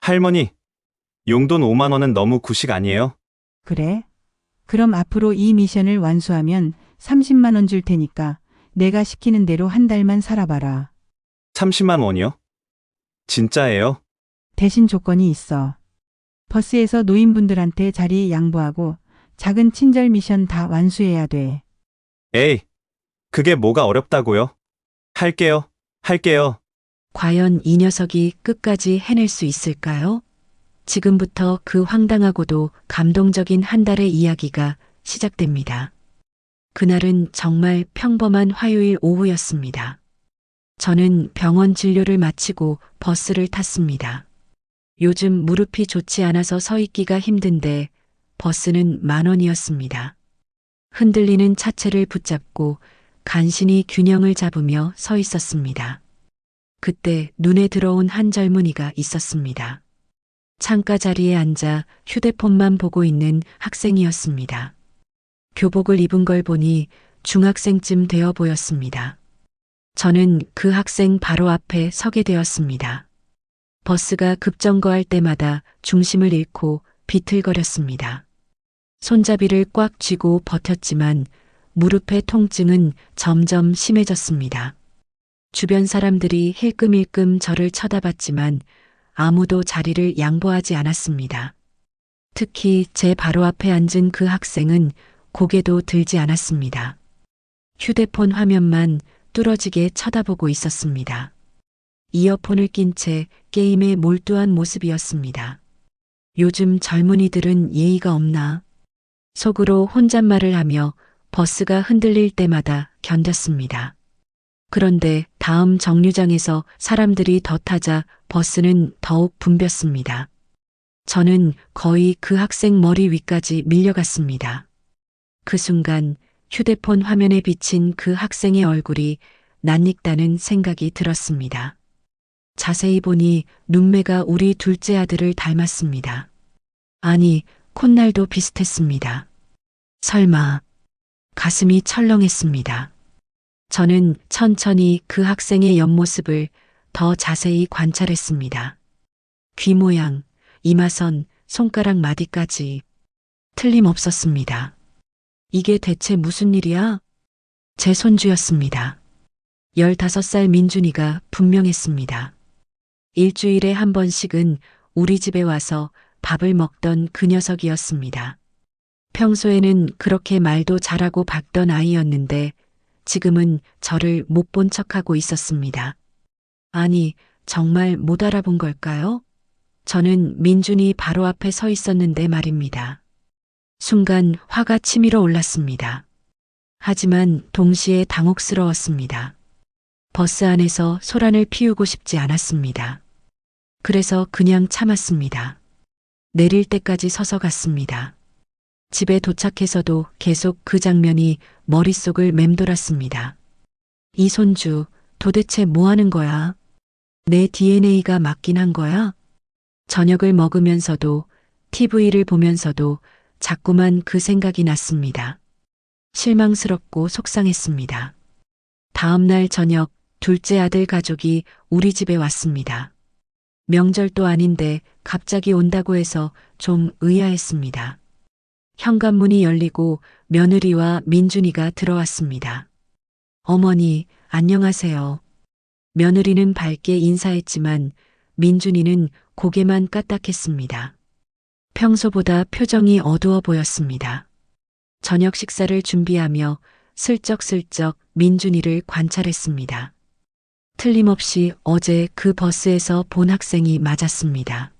할머니, 용돈 5만 원은 너무 구식 아니에요? 그래? 그럼 앞으로 이 미션을 완수하면 30만 원 줄 테니까 내가 시키는 대로 한 달만 살아봐라. 30만 원이요? 진짜예요? 대신 조건이 있어. 버스에서 노인분들한테 자리 양보하고 작은 친절 미션 다 완수해야 돼. 에이, 그게 뭐가 어렵다고요? 할게요. 과연 이 녀석이 끝까지 해낼 수 있을까요? 지금부터 그 황당하고도 감동적인 한 달의 이야기가 시작됩니다. 그날은 정말 평범한 화요일 오후였습니다. 저는 병원 진료를 마치고 버스를 탔습니다. 요즘 무릎이 좋지 않아서 서 있기가 힘든데 버스는 10,000원이었습니다. 흔들리는 차체를 붙잡고 간신히 균형을 잡으며 서 있었습니다. 그때 눈에 들어온 한 젊은이가 있었습니다. 창가 자리에 앉아 휴대폰만 보고 있는 학생이었습니다. 교복을 입은 걸 보니 중학생쯤 되어 보였습니다. 저는 그 학생 바로 앞에 서게 되었습니다. 버스가 급정거할 때마다 중심을 잃고 비틀거렸습니다. 손잡이를 꽉 쥐고 버텼지만 무릎의 통증은 점점 심해졌습니다. 주변 사람들이 힐끔힐끔 저를 쳐다봤지만 아무도 자리를 양보하지 않았습니다. 특히 제 바로 앞에 앉은 그 학생은 고개도 들지 않았습니다. 휴대폰 화면만 뚫어지게 쳐다보고 있었습니다. 이어폰을 낀 채 게임에 몰두한 모습이었습니다. 요즘 젊은이들은 예의가 없나? 속으로 혼잣말을 하며 버스가 흔들릴 때마다 견뎠습니다. 그런데 다음 정류장에서 사람들이 더 타자 버스는 더욱 붐볐습니다. 저는 거의 그 학생 머리 위까지 밀려갔습니다. 그 순간 휴대폰 화면에 비친 그 학생의 얼굴이 낯익다는 생각이 들었습니다. 자세히 보니 눈매가 우리 둘째 아들을 닮았습니다. 아니, 콧날도 비슷했습니다. 설마, 가슴이 철렁했습니다. 저는 천천히 그 학생의 옆모습을 더 자세히 관찰했습니다. 귀 모양, 이마선, 손가락 마디까지 틀림없었습니다. 이게 대체 무슨 일이야? 제 손주였습니다. 15살 민준이가 분명했습니다. 일주일에 한 번씩은 우리 집에 와서 밥을 먹던 그 녀석이었습니다. 평소에는 그렇게 말도 잘하고 밝던 아이였는데 지금은 저를 못 본 척하고 있었습니다. 아니, 정말 못 알아본 걸까요? 저는 민준이 바로 앞에 서 있었는데 말입니다. 순간 화가 치밀어 올랐습니다. 하지만 동시에 당혹스러웠습니다. 버스 안에서 소란을 피우고 싶지 않았습니다. 그래서 그냥 참았습니다. 내릴 때까지 서서 갔습니다. 집에 도착해서도 계속 그 장면이 머릿속을 맴돌았습니다. 이 손주 도대체 뭐 하는 거야? 내 DNA가 맞긴 한 거야? 저녁을 먹으면서도 TV를 보면서도 자꾸만 그 생각이 났습니다. 실망스럽고 속상했습니다. 다음 날 저녁 둘째 아들 가족이 우리 집에 왔습니다. 명절도 아닌데 갑자기 온다고 해서 좀 의아했습니다. 현관문이 열리고 며느리와 민준이가 들어왔습니다. 어머니, 안녕하세요. 며느리는 밝게 인사했지만 민준이는 고개만 까딱했습니다. 평소보다 표정이 어두워 보였습니다. 저녁 식사를 준비하며 슬쩍슬쩍 민준이를 관찰했습니다. 틀림없이 어제 그 버스에서 본 학생이 맞았습니다.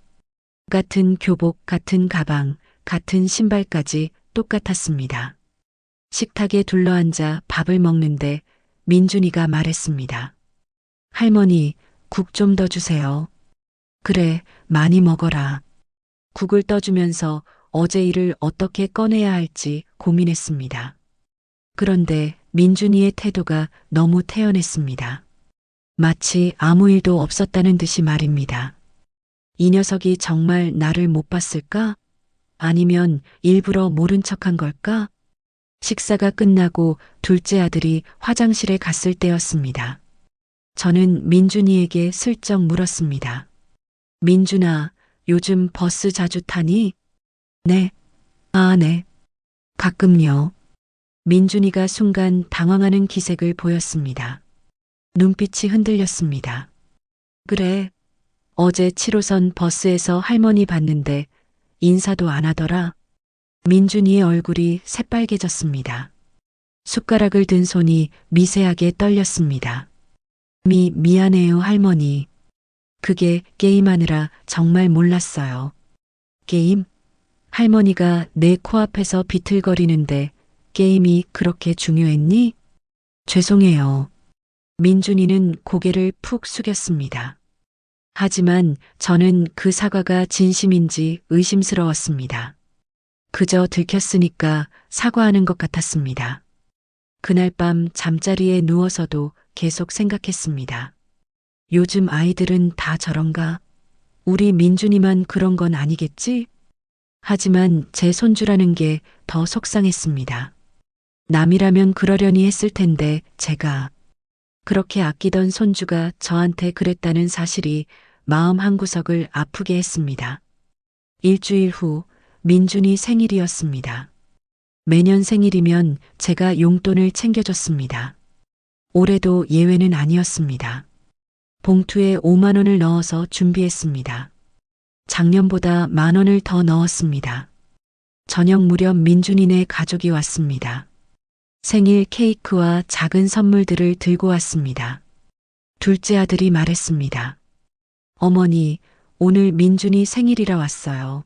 같은 교복, 같은 가방, 같은 신발까지 똑같았습니다. 식탁에 둘러앉아 밥을 먹는데 민준이가 말했습니다. 할머니, 국 좀 더 주세요. 그래, 많이 먹어라. 국을 떠주면서 어제 일을 어떻게 꺼내야 할지 고민했습니다. 그런데 민준이의 태도가 너무 태연했습니다. 마치 아무 일도 없었다는 듯이 말입니다. 이 녀석이 정말 나를 못 봤을까? 아니면 일부러 모른 척한 걸까? 식사가 끝나고 둘째 아들이 화장실에 갔을 때였습니다. 저는 민준이에게 슬쩍 물었습니다. 민준아, 요즘 버스 자주 타니? 네. 아, 네. 가끔요. 민준이가 순간 당황하는 기색을 보였습니다. 눈빛이 흔들렸습니다. 그래. 어제 7호선 버스에서 할머니 봤는데 인사도 안 하더라. 민준이의 얼굴이 새빨개졌습니다. 숟가락을 든 손이 미세하게 떨렸습니다. 미안해요, 할머니. 그게 게임하느라 정말 몰랐어요. 게임? 할머니가 내 코앞에서 비틀거리는데 게임이 그렇게 중요했니? 죄송해요. 민준이는 고개를 푹 숙였습니다. 하지만 저는 그 사과가 진심인지 의심스러웠습니다. 그저 들켰으니까 사과하는 것 같았습니다. 그날 밤 잠자리에 누워서도 계속 생각했습니다. 요즘 아이들은 다 저런가? 우리 민준이만 그런 건 아니겠지? 하지만 제 손주라는 게 더 속상했습니다. 남이라면 그러려니 했을 텐데 제가 그렇게 아끼던 손주가 저한테 그랬다는 사실이 마음 한구석을 아프게 했습니다. 일주일 후 민준이 생일이었습니다. 매년 생일이면 제가 용돈을 챙겨줬습니다. 올해도 예외는 아니었습니다. 봉투에 5만 원을 넣어서 준비했습니다. 작년보다 10,000원을 더 넣었습니다. 저녁 무렵 민준이네 가족이 왔습니다. 생일 케이크와 작은 선물들을 들고 왔습니다. 둘째 아들이 말했습니다. 어머니, 오늘 민준이 생일이라 왔어요.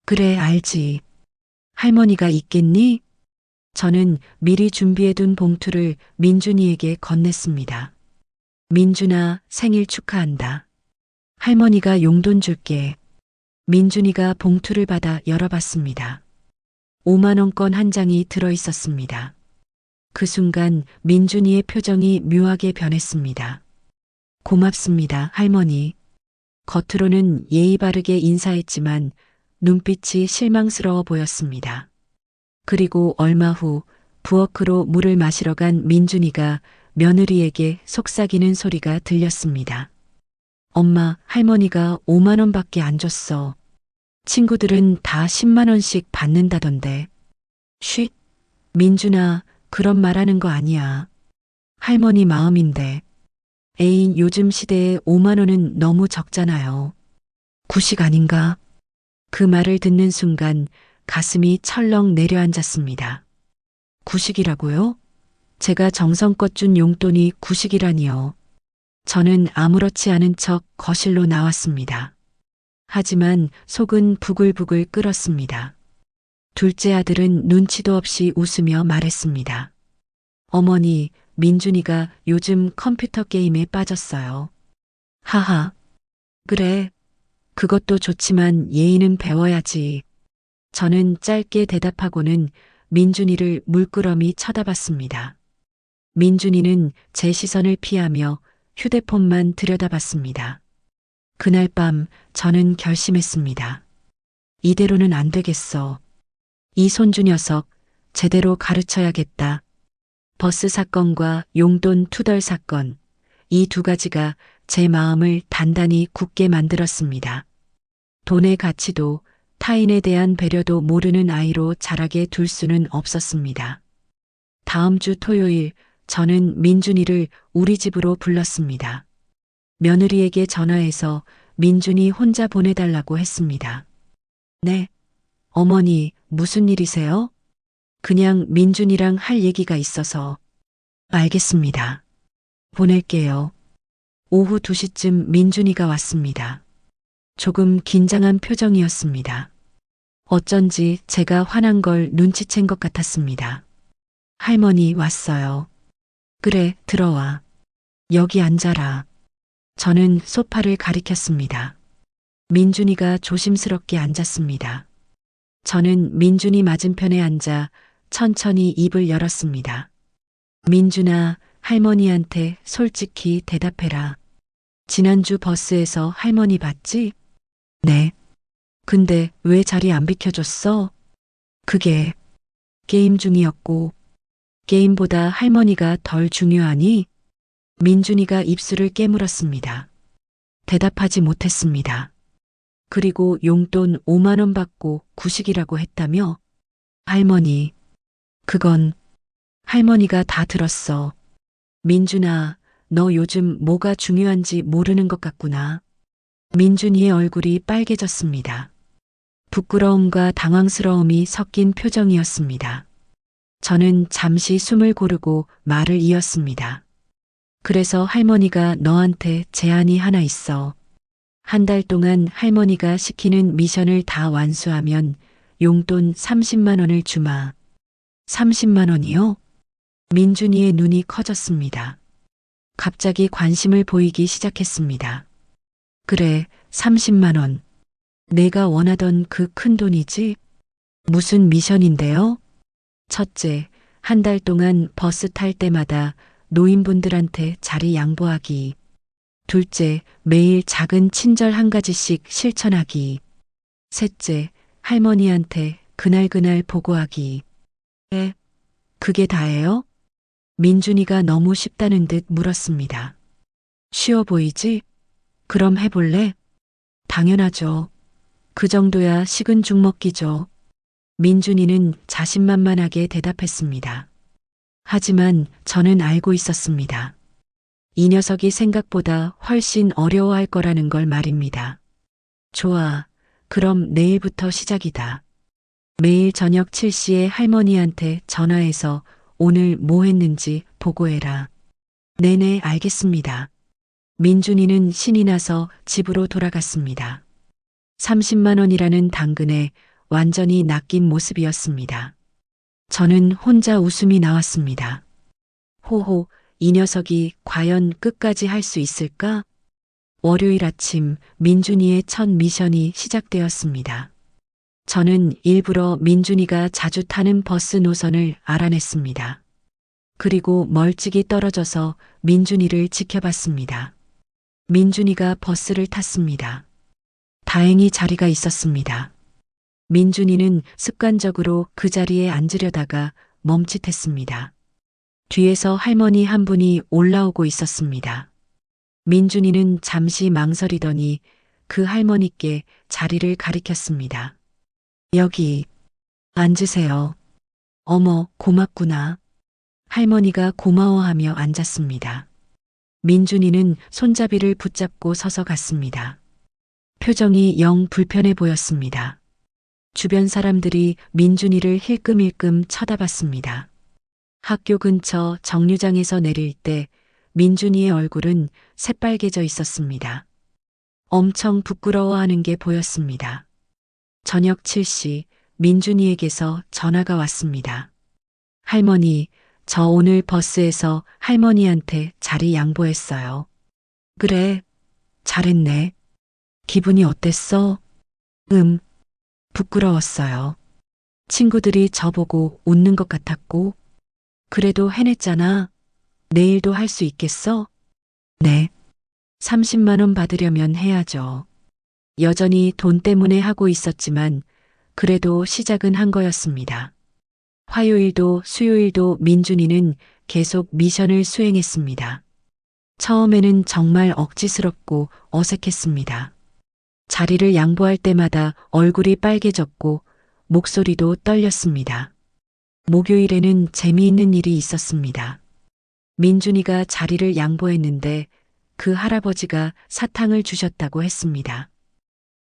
그래, 알지. 할머니가 있겠니? 저는 미리 준비해둔 봉투를 민준이에게 건넸습니다. 민준아, 생일 축하한다. 할머니가 용돈 줄게. 민준이가 봉투를 받아 열어봤습니다. 5만 원권 한 장이 들어 있었습니다. 그 순간 민준이의 표정이 묘하게 변했습니다. 고맙습니다, 할머니. 겉으로는 예의 바르게 인사했지만 눈빛이 실망스러워 보였습니다. 그리고 얼마 후 부엌으로 물을 마시러 간 민준이가 며느리에게 속삭이는 소리가 들렸습니다. 엄마, 할머니가 5만 원밖에 안 줬어. 친구들은 다 10만 원씩 받는다던데. 쉿. 민준아, 그런 말하는 거 아니야. 할머니 마음인데. 애인 요즘 시대에 5만 원은 너무 적잖아요. 구식 아닌가? 그 말을 듣는 순간 가슴이 철렁 내려앉았습니다. 구식이라고요? 제가 정성껏 준 용돈이 구식이라니요. 저는 아무렇지 않은 척 거실로 나왔습니다. 하지만 속은 부글부글 끓었습니다. 둘째 아들은 눈치도 없이 웃으며 말했습니다. 어머니, 민준이가 요즘 컴퓨터 게임에 빠졌어요. 하하. 그래. 그것도 좋지만 예의는 배워야지. 저는 짧게 대답하고는 민준이를 물끄러미 쳐다봤습니다. 민준이는 제 시선을 피하며 휴대폰만 들여다봤습니다. 그날 밤 저는 결심했습니다. 이대로는 안 되겠어. 이 손주 녀석 제대로 가르쳐야겠다. 버스 사건과 용돈 투덜 사건, 이 두 가지가 제 마음을 단단히 굳게 만들었습니다. 돈의 가치도 타인에 대한 배려도 모르는 아이로 자라게 둘 수는 없었습니다. 다음 주 토요일 저는 민준이를 우리 집으로 불렀습니다. 며느리에게 전화해서 민준이 혼자 보내달라고 했습니다. 네. 어머니, 무슨 일이세요? 그냥 민준이랑 할 얘기가 있어서. 알겠습니다. 보낼게요. 오후 2시쯤 민준이가 왔습니다. 조금 긴장한 표정이었습니다. 어쩐지 제가 화난 걸 눈치챈 것 같았습니다. 할머니 왔어요. 그래, 들어와. 여기 앉아라. 저는 소파를 가리켰습니다. 민준이가 조심스럽게 앉았습니다. 저는 민준이 맞은편에 앉아 천천히 입을 열었습니다. 민준아, 할머니한테 솔직히 대답해라. 지난주 버스에서 할머니 봤지? 네. 근데 왜 자리 안 비켜줬어? 그게 게임 중이었고, 게임보다 할머니가 덜 중요하니? 민준이가 입술을 깨물었습니다. 대답하지 못했습니다. 그리고 용돈 5만 원 받고 구식이라고 했다며? 할머니, 그건 할머니가 다 들었어. 민준아, 너 요즘 뭐가 중요한지 모르는 것 같구나. 민준이의 얼굴이 빨개졌습니다. 부끄러움과 당황스러움이 섞인 표정이었습니다. 저는 잠시 숨을 고르고 말을 이었습니다. 그래서 할머니가 너한테 제안이 하나 있어. 한 달 동안 할머니가 시키는 미션을 다 완수하면 용돈 30만 원을 주마. 30만 원이요? 민준이의 눈이 커졌습니다. 갑자기 관심을 보이기 시작했습니다. 그래, 30만 원. 내가 원하던 그 큰 돈이지? 무슨 미션인데요? 첫째, 한 달 동안 버스 탈 때마다 노인분들한테 자리 양보하기. 둘째, 매일 작은 친절 한 가지씩 실천하기. 셋째, 할머니한테 그날그날 보고하기. 에, 그게 다예요? 민준이가 너무 쉽다는 듯 물었습니다. 쉬워 보이지? 그럼 해볼래? 당연하죠. 그 정도야 식은 죽 먹기죠. 민준이는 자신만만하게 대답했습니다. 하지만 저는 알고 있었습니다. 이 녀석이 생각보다 훨씬 어려워할 거라는 걸 말입니다. 좋아. 그럼 내일부터 시작이다. 매일 저녁 7시에 할머니한테 전화해서 오늘 뭐 했는지 보고해라. 네네, 알겠습니다. 민준이는 신이 나서 집으로 돌아갔습니다. 30만 원이라는 당근에 완전히 낚인 모습이었습니다. 저는 혼자 웃음이 나왔습니다. 호호, 이 녀석이 과연 끝까지 할 수 있을까? 월요일 아침 민준이의 첫 미션이 시작되었습니다. 저는 일부러 민준이가 자주 타는 버스 노선을 알아냈습니다. 그리고 멀찍이 떨어져서 민준이를 지켜봤습니다. 민준이가 버스를 탔습니다. 다행히 자리가 있었습니다. 민준이는 습관적으로 그 자리에 앉으려다가 멈칫했습니다. 뒤에서 할머니 한 분이 올라오고 있었습니다. 민준이는 잠시 망설이더니 그 할머니께 자리를 가리켰습니다. 여기 앉으세요. 어머, 고맙구나. 할머니가 고마워하며 앉았습니다. 민준이는 손잡이를 붙잡고 서서 갔습니다. 표정이 영 불편해 보였습니다. 주변 사람들이 민준이를 힐끔힐끔 쳐다봤습니다. 학교 근처 정류장에서 내릴 때 민준이의 얼굴은 새빨개져 있었습니다. 엄청 부끄러워하는 게 보였습니다. 저녁 7시 민준이에게서 전화가 왔습니다. 할머니, 저 오늘 버스에서 할머니한테 자리 양보했어요. 그래, 잘했네. 기분이 어땠어? 부끄러웠어요. 친구들이 저보고 웃는 것 같았고, 그래도 해냈잖아. 내일도 할 수 있겠어? 네. 30만 원 받으려면 해야죠. 여전히 돈 때문에 하고 있었지만, 그래도 시작은 한 거였습니다. 화요일도 수요일도 민준이는 계속 미션을 수행했습니다. 처음에는 정말 억지스럽고 어색했습니다. 자리를 양보할 때마다 얼굴이 빨개졌고 목소리도 떨렸습니다. 목요일에는 재미있는 일이 있었습니다. 민준이가 자리를 양보했는데 그 할아버지가 사탕을 주셨다고 했습니다.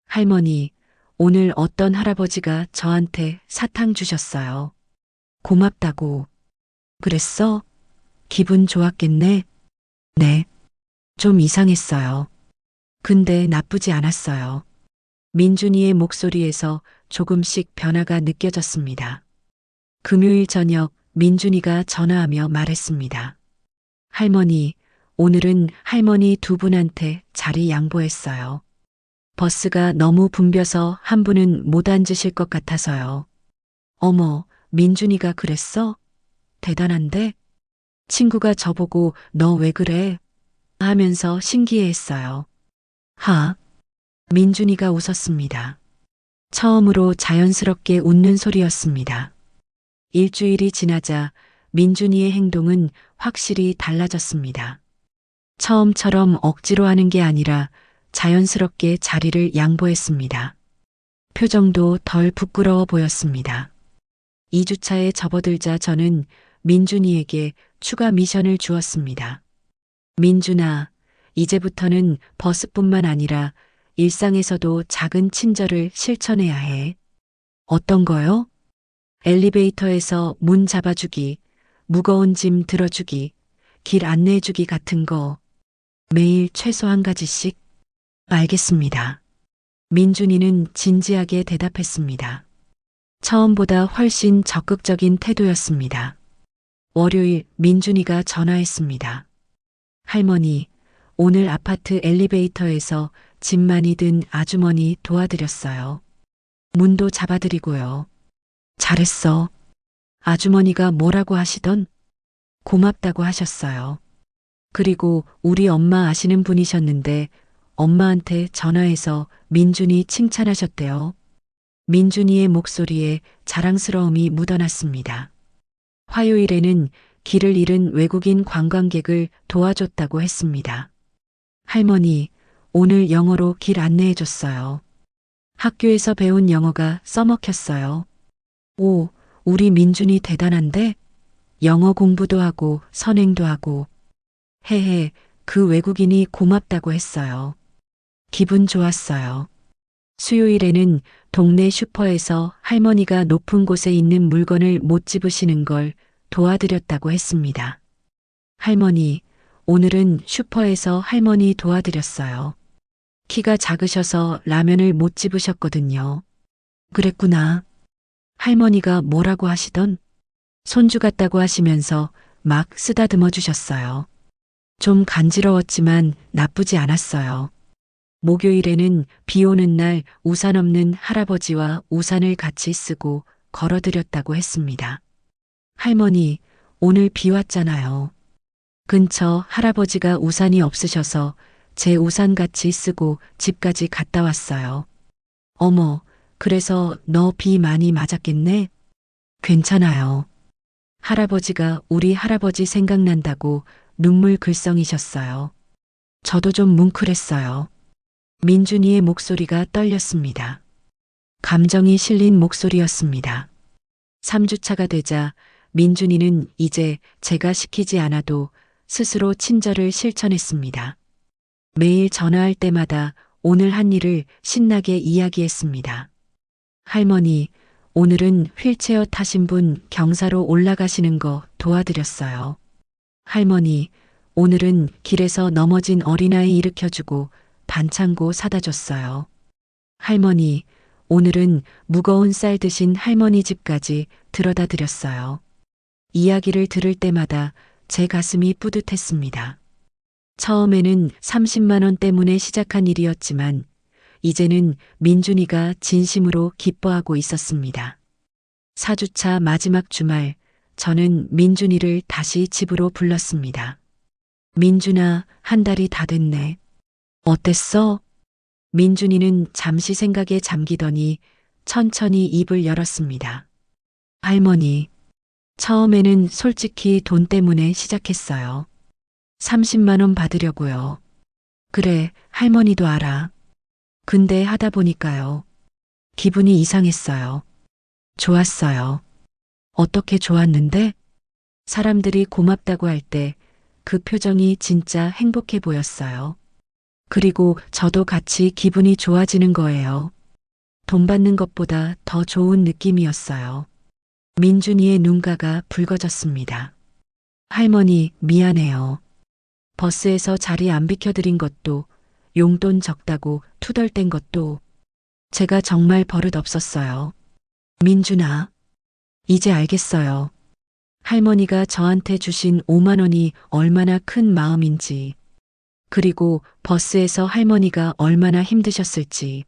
할머니, 오늘 어떤 할아버지가 저한테 사탕 주셨어요. 고맙다고. 그랬어? 기분 좋았겠네? 네. 좀 이상했어요. 근데 나쁘지 않았어요. 민준이의 목소리에서 조금씩 변화가 느껴졌습니다. 금요일 저녁 민준이가 전화하며 말했습니다. 할머니, 오늘은 할머니 두 분한테 자리 양보했어요. 버스가 너무 붐벼서 한 분은 못 앉으실 것 같아서요. 어머, 민준이가 그랬어? 대단한데? 친구가 저보고 너 왜 그래? 하면서 신기해했어요. 민준이가 웃었습니다. 처음으로 자연스럽게 웃는 소리였습니다. 일주일이 지나자 민준이의 행동은 확실히 달라졌습니다. 처음처럼 억지로 하는 게 아니라 자연스럽게 자리를 양보했습니다. 표정도 덜 부끄러워 보였습니다. 2주차에 접어들자 저는 민준이에게 추가 미션을 주었습니다. 민준아, 이제부터는 버스뿐만 아니라 일상에서도 작은 친절을 실천해야 해. 어떤 거요? 엘리베이터에서 문 잡아주기, 무거운 짐 들어주기, 길 안내해주기 같은 거. 매일 최소 한 가지씩? 알겠습니다. 민준이는 진지하게 대답했습니다. 처음보다 훨씬 적극적인 태도였습니다. 월요일 민준이가 전화했습니다. 할머니, 오늘 아파트 엘리베이터에서 짐 많이 든 아주머니 도와드렸어요. 문도 잡아드리고요. 잘했어. 아주머니가 뭐라고 하시던? 고맙다고 하셨어요. 그리고 우리 엄마 아시는 분이셨는데 엄마한테 전화해서 민준이 칭찬하셨대요. 민준이의 목소리에 자랑스러움이 묻어났습니다. 화요일에는 길을 잃은 외국인 관광객을 도와줬다고 했습니다. 할머니, 오늘 영어로 길 안내해줬어요. 학교에서 배운 영어가 써먹혔어요. 오, 우리 민준이 대단한데? 영어 공부도 하고 선행도 하고. 헤헤, 그 외국인이 고맙다고 했어요. 기분 좋았어요. 수요일에는 동네 슈퍼에서 할머니가 높은 곳에 있는 물건을 못 집으시는 걸 도와드렸다고 했습니다. 할머니, 오늘은 슈퍼에서 할머니 도와드렸어요. 키가 작으셔서 라면을 못 집으셨거든요. 그랬구나. 할머니가 뭐라고 하시던? 손주 같다고 하시면서 막 쓰다듬어 주셨어요. 좀 간지러웠지만 나쁘지 않았어요. 목요일에는 비 오는 날 우산 없는 할아버지와 우산을 같이 쓰고 걸어드렸다고 했습니다. 할머니, 오늘 비 왔잖아요. 근처 할아버지가 우산이 없으셔서 제 우산 같이 쓰고 집까지 갔다 왔어요. 어머, 그래서 너 비 많이 맞았겠네? 괜찮아요. 할아버지가 우리 할아버지 생각난다고 눈물 글썽이셨어요. 저도 좀 뭉클했어요. 민준이의 목소리가 떨렸습니다. 감정이 실린 목소리였습니다. 3주차가 되자 민준이는 이제 제가 시키지 않아도 스스로 친절을 실천했습니다. 매일 전화할 때마다 오늘 한 일을 신나게 이야기했습니다. 할머니, 오늘은 휠체어 타신 분 경사로 올라가시는 거 도와드렸어요. 할머니, 오늘은 길에서 넘어진 어린아이 일으켜주고 반창고 사다 줬어요. 할머니, 오늘은 무거운 쌀 드신 할머니 집까지 들여다 드렸어요. 이야기를 들을 때마다 제 가슴이 뿌듯했습니다. 처음에는 30만 원 때문에 시작한 일이었지만 이제는 민준이가 진심으로 기뻐하고 있었습니다. 4주차 마지막 주말, 저는 민준이를 다시 집으로 불렀습니다. 민준아, 한 달이 다 됐네. 어땠어? 민준이는 잠시 생각에 잠기더니 천천히 입을 열었습니다. 할머니, 처음에는 솔직히 돈 때문에 시작했어요. 30만 원 받으려고요. 그래, 할머니도 알아. 근데 하다 보니까요. 기분이 이상했어요. 좋았어요. 어떻게 좋았는데? 사람들이 고맙다고 할 때 그 표정이 진짜 행복해 보였어요. 그리고 저도 같이 기분이 좋아지는 거예요. 돈 받는 것보다 더 좋은 느낌이었어요. 민준이의 눈가가 붉어졌습니다. 할머니, 미안해요. 버스에서 자리 안 비켜드린 것도, 용돈 적다고 투덜댄 것도 제가 정말 버릇 없었어요. 민준아, 이제 알겠어요. 할머니가 저한테 주신 5만 원이 얼마나 큰 마음인지, 그리고 버스에서 할머니가 얼마나 힘드셨을지.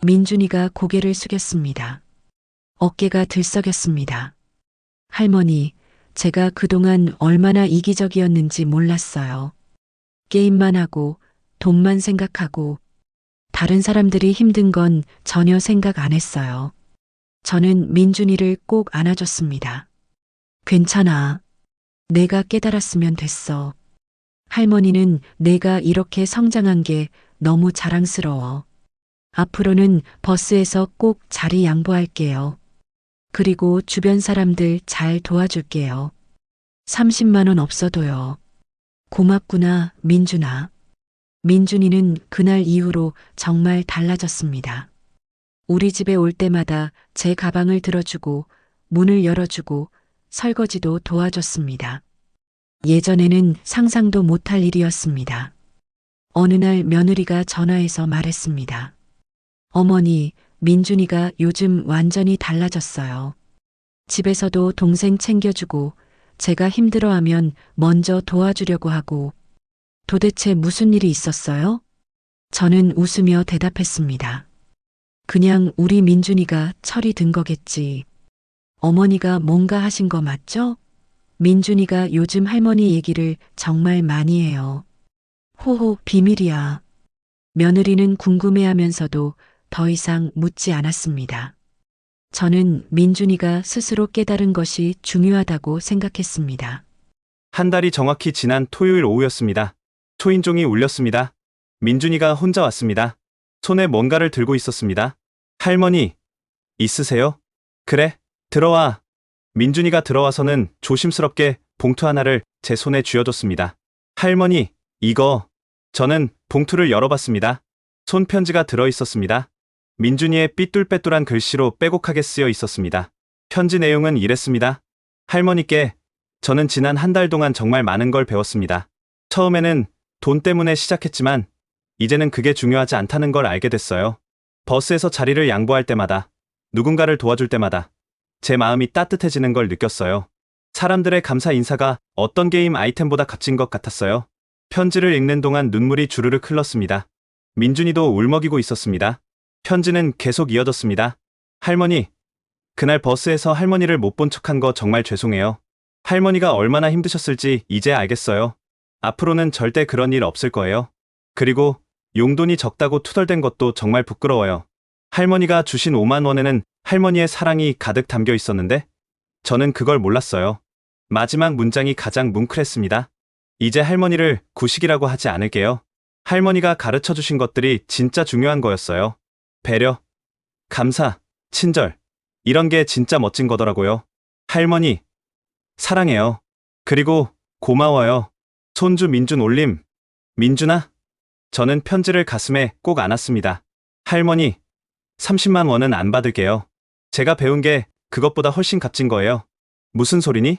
민준이가 고개를 숙였습니다. 어깨가 들썩였습니다. 할머니, 제가 그동안 얼마나 이기적이었는지 몰랐어요. 게임만 하고 돈만 생각하고 다른 사람들이 힘든 건 전혀 생각 안 했어요. 저는 민준이를 꼭 안아줬습니다. 괜찮아. 내가 깨달았으면 됐어. 할머니는 내가 이렇게 성장한 게 너무 자랑스러워. 앞으로는 버스에서 꼭 자리 양보할게요. 그리고 주변 사람들 잘 도와줄게요. 30만 원 없어도요. 고맙구나, 민준아. 민준이는 그날 이후로 정말 달라졌습니다. 우리 집에 올 때마다 제 가방을 들어주고 문을 열어주고 설거지도 도와줬습니다. 예전에는 상상도 못할 일이었습니다. 어느 날 며느리가 전화해서 말했습니다. 어머니, 민준이가 요즘 완전히 달라졌어요. 집에서도 동생 챙겨주고 제가 힘들어하면 먼저 도와주려고 하고. 도대체 무슨 일이 있었어요? 저는 웃으며 대답했습니다. 그냥 우리 민준이가 철이 든 거겠지. 어머니가 뭔가 하신 거 맞죠? 민준이가 요즘 할머니 얘기를 정말 많이 해요. 호호, 비밀이야. 며느리는 궁금해하면서도 더 이상 묻지 않았습니다. 저는 민준이가 스스로 깨달은 것이 중요하다고 생각했습니다. 한 달이 정확히 지난 토요일 오후였습니다. 초인종이 울렸습니다. 민준이가 혼자 왔습니다. 손에 뭔가를 들고 있었습니다. 할머니, 있으세요? 그래, 들어와. 민준이가 들어와서는 조심스럽게 봉투 하나를 제 손에 쥐어줬습니다. 할머니, 이거. 저는 봉투를 열어봤습니다. 손편지가 들어있었습니다. 민준이의 삐뚤빼뚤한 글씨로 빼곡하게 쓰여 있었습니다. 편지 내용은 이랬습니다. 할머니께 저는 지난 한 달 동안 정말 많은 걸 배웠습니다. 처음에는 돈 때문에 시작했지만 이제는 그게 중요하지 않다는 걸 알게 됐어요. 버스에서 자리를 양보할 때마다, 누군가를 도와줄 때마다 제 마음이 따뜻해지는 걸 느꼈어요. 사람들의 감사 인사가 어떤 게임 아이템보다 값진 것 같았어요. 편지를 읽는 동안 눈물이 주르륵 흘렀습니다. 민준이도 울먹이고 있었습니다. 편지는 계속 이어졌습니다. 할머니, 그날 버스에서 할머니를 못 본 척한 거 정말 죄송해요. 할머니가 얼마나 힘드셨을지 이제 알겠어요. 앞으로는 절대 그런 일 없을 거예요. 그리고 용돈이 적다고 투덜댄 것도 정말 부끄러워요. 할머니가 주신 5만 원에는 할머니의 사랑이 가득 담겨 있었는데 저는 그걸 몰랐어요. 마지막 문장이 가장 뭉클했습니다. 이제 할머니를 구식이라고 하지 않을게요. 할머니가 가르쳐 주신 것들이 진짜 중요한 거였어요. 배려, 감사, 친절. 이런 게 진짜 멋진 거더라고요. 할머니, 사랑해요. 그리고 고마워요. 손주 민준 올림. 민준아? 저는 편지를 가슴에 꼭 안았습니다. 할머니, 30만 원은 안 받을게요. 제가 배운 게 그것보다 훨씬 값진 거예요. 무슨 소리니?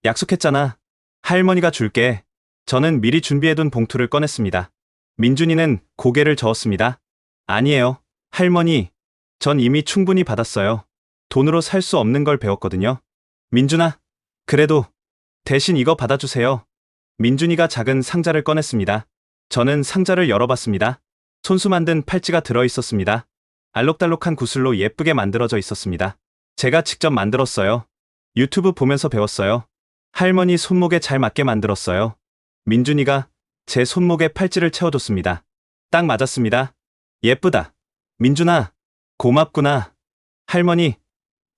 약속했잖아. 할머니가 줄게. 저는 미리 준비해둔 봉투를 꺼냈습니다. 민준이는 고개를 저었습니다. 아니에요. 할머니, 전 이미 충분히 받았어요. 돈으로 살 수 없는 걸 배웠거든요. 민준아, 그래도 대신 이거 받아주세요. 민준이가 작은 상자를 꺼냈습니다. 저는 상자를 열어봤습니다. 손수 만든 팔찌가 들어있었습니다. 알록달록한 구슬로 예쁘게 만들어져 있었습니다. 제가 직접 만들었어요. 유튜브 보면서 배웠어요. 할머니 손목에 잘 맞게 만들었어요. 민준이가 제 손목에 팔찌를 채워줬습니다. 딱 맞았습니다. 예쁘다. 민준아, 고맙구나. 할머니,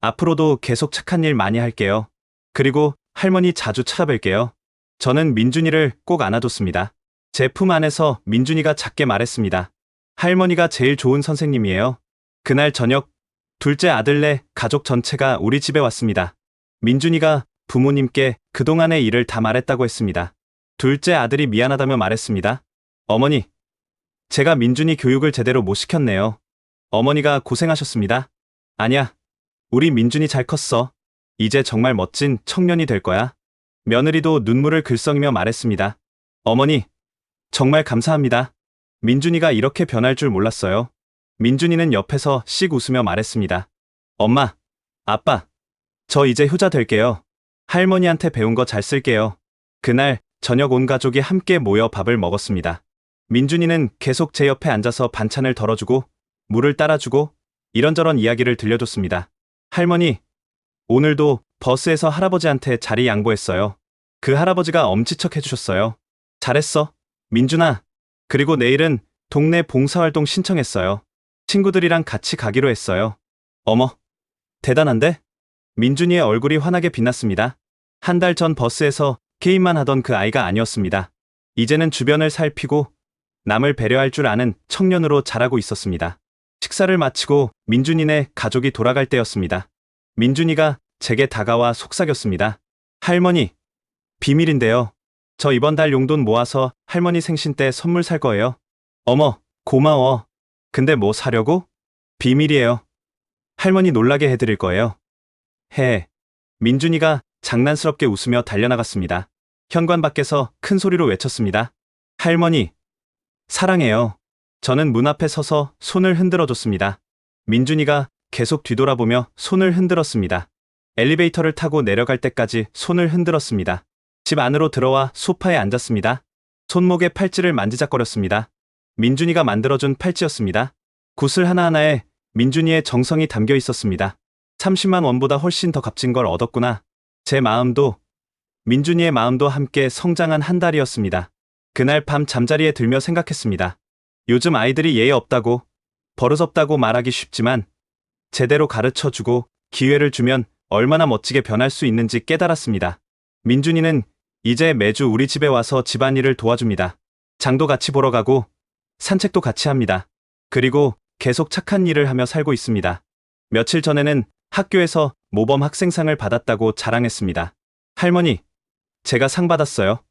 앞으로도 계속 착한 일 많이 할게요. 그리고 할머니 자주 찾아뵐게요. 저는 민준이를 꼭 안아줬습니다. 제 품 안에서 민준이가 작게 말했습니다. 할머니가 제일 좋은 선생님이에요. 그날 저녁, 둘째 아들네 가족 전체가 우리 집에 왔습니다. 민준이가 부모님께 그동안의 일을 다 말했다고 했습니다. 둘째 아들이 미안하다며 말했습니다. 어머니, 제가 민준이 교육을 제대로 못 시켰네요. 어머니가 고생하셨습니다. 아니야, 우리 민준이 잘 컸어. 이제 정말 멋진 청년이 될 거야. 며느리도 눈물을 글썽이며 말했습니다. 어머니, 정말 감사합니다. 민준이가 이렇게 변할 줄 몰랐어요. 민준이는 옆에서 씩 웃으며 말했습니다. 엄마, 아빠, 저 이제 효자 될게요. 할머니한테 배운 거 잘 쓸게요. 그날 저녁 온 가족이 함께 모여 밥을 먹었습니다. 민준이는 계속 제 옆에 앉아서 반찬을 덜어주고 물을 따라주고 이런저런 이야기를 들려줬습니다. 할머니, 오늘도 버스에서 할아버지한테 자리 양보했어요. 그 할아버지가 엄지척 해주셨어요. 잘했어, 민준아. 그리고 내일은 동네 봉사활동 신청했어요. 친구들이랑 같이 가기로 했어요. 어머, 대단한데? 민준이의 얼굴이 환하게 빛났습니다. 한 달 전 버스에서 게임만 하던 그 아이가 아니었습니다. 이제는 주변을 살피고 남을 배려할 줄 아는 청년으로 자라고 있었습니다. 식사를 마치고 민준이네 가족이 돌아갈 때였습니다. 민준이가 제게 다가와 속삭였습니다. 할머니, 비밀인데요. 저 이번 달 용돈 모아서 할머니 생신 때 선물 살 거예요. 어머, 고마워. 근데 뭐 사려고? 비밀이에요. 할머니 놀라게 해드릴 거예요. 민준이가 장난스럽게 웃으며 달려나갔습니다. 현관 밖에서 큰 소리로 외쳤습니다. 할머니, 사랑해요. 저는 문 앞에 서서 손을 흔들어 줬습니다. 민준이가 계속 뒤돌아보며 손을 흔들었습니다. 엘리베이터를 타고 내려갈 때까지 손을 흔들었습니다. 집 안으로 들어와 소파에 앉았습니다. 손목에 팔찌를 만지작거렸습니다. 민준이가 만들어준 팔찌였습니다. 구슬 하나하나에 민준이의 정성이 담겨 있었습니다. 30만 원보다 훨씬 더 값진 걸 얻었구나. 제 마음도, 민준이의 마음도 함께 성장한 한 달이었습니다. 그날 밤 잠자리에 들며 생각했습니다. 요즘 아이들이 예의 없다고, 버릇없다고 말하기 쉽지만 제대로 가르쳐주고 기회를 주면 얼마나 멋지게 변할 수 있는지 깨달았습니다. 민준이는 이제 매주 우리 집에 와서 집안일을 도와줍니다. 장도 같이 보러 가고 산책도 같이 합니다. 그리고 계속 착한 일을 하며 살고 있습니다. 며칠 전에는 학교에서 모범 학생상을 받았다고 자랑했습니다. 할머니, 제가 상 받았어요.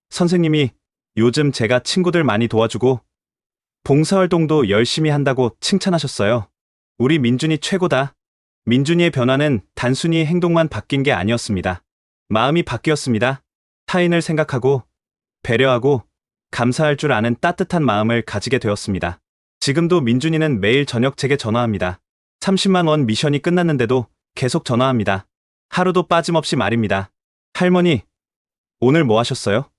선생님이 요즘 제가 친구들 많이 도와주고 봉사활동도 열심히 한다고 칭찬하셨어요. 우리 민준이 최고다. 민준이의 변화는 단순히 행동만 바뀐 게 아니었습니다. 마음이 바뀌었습니다. 타인을 생각하고 배려하고 감사할 줄 아는 따뜻한 마음을 가지게 되었습니다. 지금도 민준이는 매일 저녁 제게 전화합니다. 30만 원 미션이 끝났는데도 계속 전화합니다. 하루도 빠짐없이 말입니다. 할머니, 오늘 뭐 하셨어요?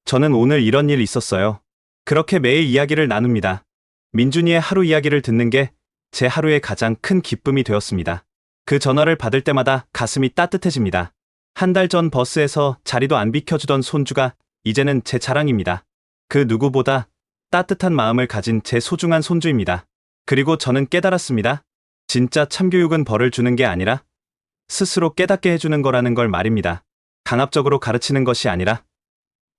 저는 오늘 이런 일 있었어요. 그렇게 매일 이야기를 나눕니다. 민준이의 하루 이야기를 듣는 게 제 하루의 가장 큰 기쁨이 되었습니다. 그 전화를 받을 때마다 가슴이 따뜻해집니다. 한 달 전 버스에서 자리도 안 비켜주던 손주가 이제는 제 자랑입니다. 그 누구보다 따뜻한 마음을 가진 제 소중한 손주입니다. 그리고 저는 깨달았습니다. 진짜 참교육은 벌을 주는 게 아니라 스스로 깨닫게 해주는 거라는 걸 말입니다. 강압적으로 가르치는 것이 아니라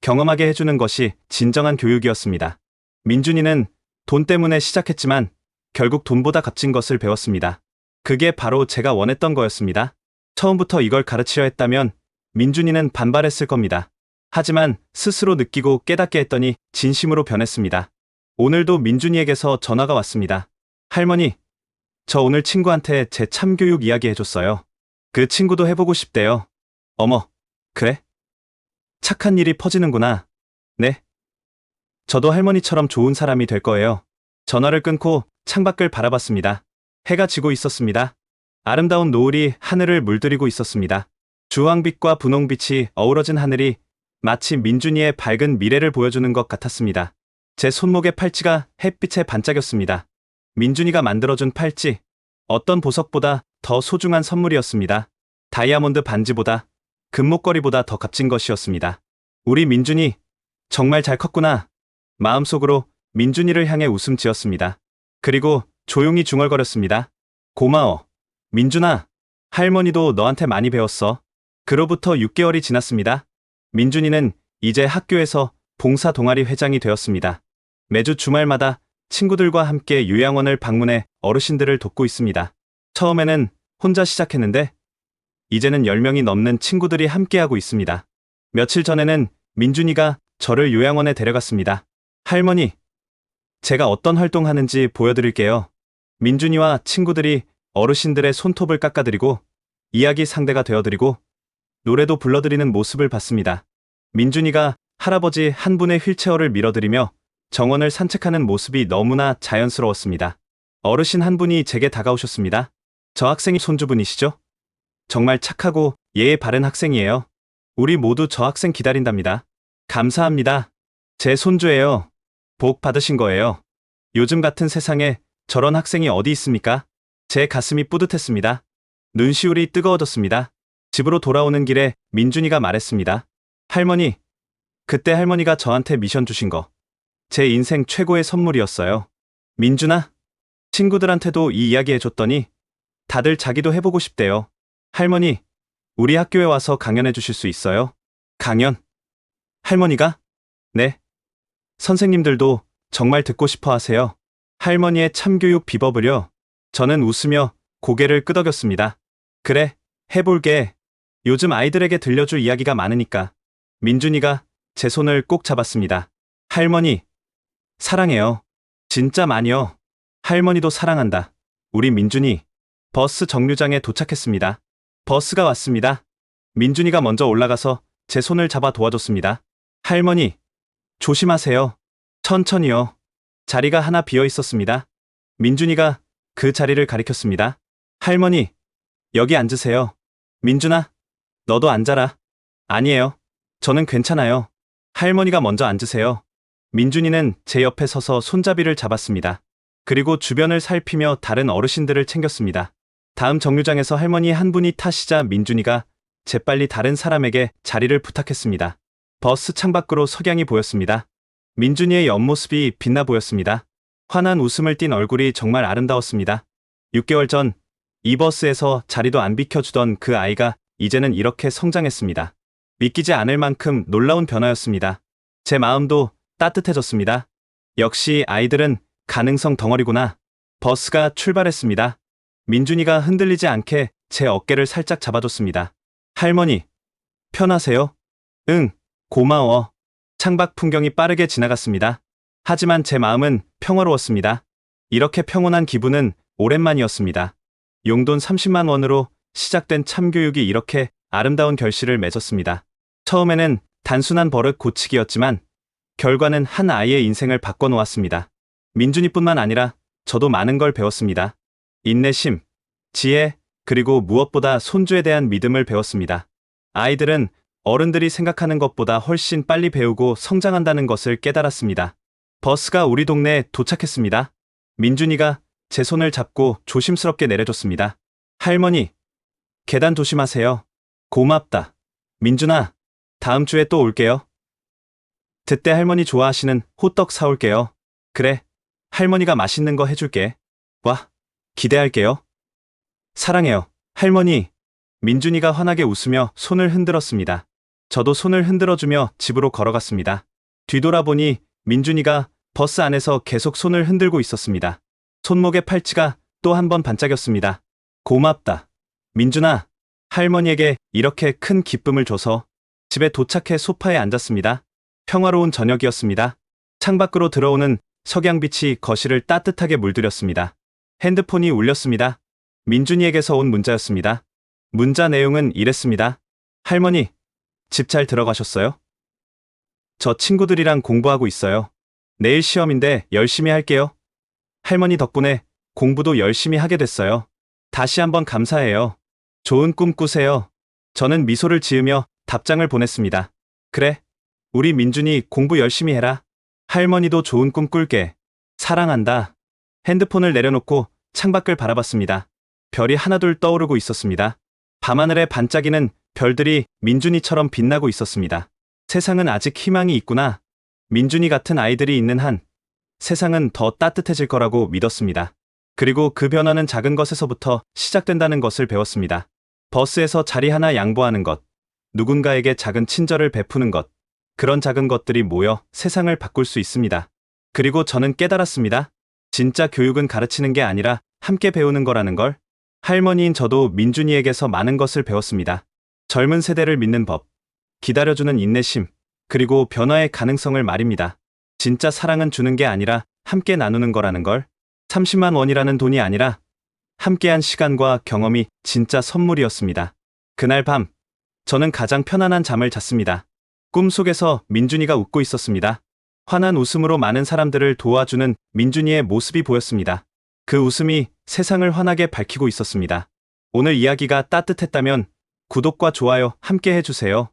경험하게 해주는 것이 진정한 교육이었습니다. 민준이는 돈 때문에 시작했지만 결국 돈보다 값진 것을 배웠습니다. 그게 바로 제가 원했던 거였습니다. 처음부터 이걸 가르치려 했다면 민준이는 반발했을 겁니다. 하지만 스스로 느끼고 깨닫게 했더니 진심으로 변했습니다. 오늘도 민준이에게서 전화가 왔습니다. 할머니, 저 오늘 친구한테 제 참교육 이야기 해줬어요. 그 친구도 해보고 싶대요. 어머, 그래? 착한 일이 퍼지는구나. 네. 저도 할머니처럼 좋은 사람이 될 거예요. 전화를 끊고 창밖을 바라봤습니다. 해가 지고 있었습니다. 아름다운 노을이 하늘을 물들이고 있었습니다. 주황빛과 분홍빛이 어우러진 하늘이 마치 민준이의 밝은 미래를 보여주는 것 같았습니다. 제 손목의 팔찌가 햇빛에 반짝였습니다. 민준이가 만들어준 팔찌, 어떤 보석보다 더 소중한 선물이었습니다. 다이아몬드 반지보다, 금목걸이보다 더 값진 것이었습니다. 우리 민준이 정말 잘 컸구나. 마음속으로 민준이를 향해 웃음 지었습니다. 그리고 조용히 중얼거렸습니다. 고마워. 민준아, 할머니도 너한테 많이 배웠어. 그로부터 6개월이 지났습니다. 민준이는 이제 학교에서 봉사 동아리 회장이 되었습니다. 매주 주말마다 친구들과 함께 요양원을 방문해 어르신들을 돕고 있습니다. 처음에는 혼자 시작했는데 이제는 10명이 넘는 친구들이 함께하고 있습니다. 며칠 전에는 민준이가 저를 요양원에 데려갔습니다. 할머니, 제가 어떤 활동하는지 보여드릴게요. 민준이와 친구들이 어르신들의 손톱을 깎아드리고 이야기 상대가 되어드리고 노래도 불러드리는 모습을 봤습니다. 민준이가 할아버지 한 분의 휠체어를 밀어드리며 정원을 산책하는 모습이 너무나 자연스러웠습니다. 어르신 한 분이 제게 다가오셨습니다. 저 학생이 손주분이시죠? 정말 착하고 예의 바른 학생이에요. 우리 모두 저 학생 기다린답니다. 감사합니다. 제 손주예요. 복 받으신 거예요. 요즘 같은 세상에 저런 학생이 어디 있습니까? 제 가슴이 뿌듯했습니다. 눈시울이 뜨거워졌습니다. 집으로 돌아오는 길에 민준이가 말했습니다. 할머니, 그때 할머니가 저한테 미션 주신 거 제 인생 최고의 선물이었어요. 민준아, 친구들한테도 이 이야기 해줬더니 다들 자기도 해보고 싶대요. 할머니, 우리 학교에 와서 강연해 주실 수 있어요? 강연? 할머니가? 네. 선생님들도 정말 듣고 싶어 하세요. 할머니의 참교육 비법을요. 저는 웃으며 고개를 끄덕였습니다. 그래, 해볼게. 요즘 아이들에게 들려줄 이야기가 많으니까. 민준이가 제 손을 꼭 잡았습니다. 할머니, 사랑해요. 진짜 많이요. 할머니도 사랑한다. 우리 민준이. 버스 정류장에 도착했습니다. 버스가 왔습니다. 민준이가 먼저 올라가서 제 손을 잡아 도와줬습니다. 할머니, 조심하세요. 천천히요. 자리가 하나 비어 있었습니다. 민준이가 그 자리를 가리켰습니다. 할머니, 여기 앉으세요. 민준아, 너도 앉아라. 아니에요. 저는 괜찮아요. 할머니가 먼저 앉으세요. 민준이는 제 옆에 서서 손잡이를 잡았습니다. 그리고 주변을 살피며 다른 어르신들을 챙겼습니다. 다음 정류장에서 할머니 한 분이 타시자 민준이가 재빨리 다른 사람에게 자리를 부탁했습니다. 버스 창밖으로 석양이 보였습니다. 민준이의 옆모습이 빛나 보였습니다. 환한 웃음을 띤 얼굴이 정말 아름다웠습니다. 6개월 전 이 버스에서 자리도 안 비켜주던 그 아이가 이제는 이렇게 성장했습니다. 믿기지 않을 만큼 놀라운 변화였습니다. 제 마음도 따뜻해졌습니다. 역시 아이들은 가능성 덩어리구나. 버스가 출발했습니다. 민준이가 흔들리지 않게 제 어깨를 살짝 잡아줬습니다. 할머니, 편하세요? 응, 고마워. 창밖 풍경이 빠르게 지나갔습니다. 하지만 제 마음은 평화로웠습니다. 이렇게 평온한 기분은 오랜만이었습니다. 용돈 30만 원으로 시작된 참교육이 이렇게 아름다운 결실을 맺었습니다. 처음에는 단순한 버릇 고치기였지만 결과는 한 아이의 인생을 바꿔놓았습니다. 민준이뿐만 아니라 저도 많은 걸 배웠습니다. 인내심, 지혜, 그리고 무엇보다 손주에 대한 믿음을 배웠습니다. 아이들은 어른들이 생각하는 것보다 훨씬 빨리 배우고 성장한다는 것을 깨달았습니다. 버스가 우리 동네에 도착했습니다. 민준이가 제 손을 잡고 조심스럽게 내려줬습니다. 할머니, 계단 조심하세요. 고맙다. 민준아, 다음 주에 또 올게요. 그때 할머니 좋아하시는 호떡 사올게요. 그래, 할머니가 맛있는 거 해줄게. 와, 기대할게요. 사랑해요, 할머니. 민준이가 환하게 웃으며 손을 흔들었습니다. 저도 손을 흔들어주며 집으로 걸어갔습니다. 뒤돌아보니 민준이가 버스 안에서 계속 손을 흔들고 있었습니다. 손목의 팔찌가 또 한 번 반짝였습니다. 고맙다. 민준아, 할머니에게 이렇게 큰 기쁨을 줘서. 집에 도착해 소파에 앉았습니다. 평화로운 저녁이었습니다. 창밖으로 들어오는 석양빛이 거실을 따뜻하게 물들였습니다. 핸드폰이 울렸습니다. 민준이에게서 온 문자였습니다. 문자 내용은 이랬습니다. 할머니, 집 잘 들어가셨어요? 저 친구들이랑 공부하고 있어요. 내일 시험인데 열심히 할게요. 할머니 덕분에 공부도 열심히 하게 됐어요. 다시 한번 감사해요. 좋은 꿈 꾸세요. 저는 미소를 지으며 답장을 보냈습니다. 그래, 우리 민준이 공부 열심히 해라. 할머니도 좋은 꿈 꿀게. 사랑한다. 핸드폰을 내려놓고 창밖을 바라봤습니다. 별이 하나둘 떠오르고 있었습니다. 밤하늘에 반짝이는 별들이 민준이처럼 빛나고 있었습니다. 세상은 아직 희망이 있구나. 민준이 같은 아이들이 있는 한 세상은 더 따뜻해질 거라고 믿었습니다. 그리고 그 변화는 작은 것에서부터 시작된다는 것을 배웠습니다. 버스에서 자리 하나 양보하는 것, 누군가에게 작은 친절을 베푸는 것, 그런 작은 것들이 모여 세상을 바꿀 수 있습니다. 그리고 저는 깨달았습니다. 진짜 교육은 가르치는 게 아니라 함께 배우는 거라는 걸. 할머니인 저도 민준이에게서 많은 것을 배웠습니다. 젊은 세대를 믿는 법, 기다려주는 인내심, 그리고 변화의 가능성을 말입니다. 진짜 사랑은 주는 게 아니라 함께 나누는 거라는 걸. 30만 원이라는 돈이 아니라 함께한 시간과 경험이 진짜 선물이었습니다. 그날 밤, 저는 가장 편안한 잠을 잤습니다. 꿈속에서 민준이가 웃고 있었습니다. 환한 웃음으로 많은 사람들을 도와주는 민준이의 모습이 보였습니다. 그 웃음이 세상을 환하게 밝히고 있었습니다. 오늘 이야기가 따뜻했다면 구독과 좋아요 함께 해주세요.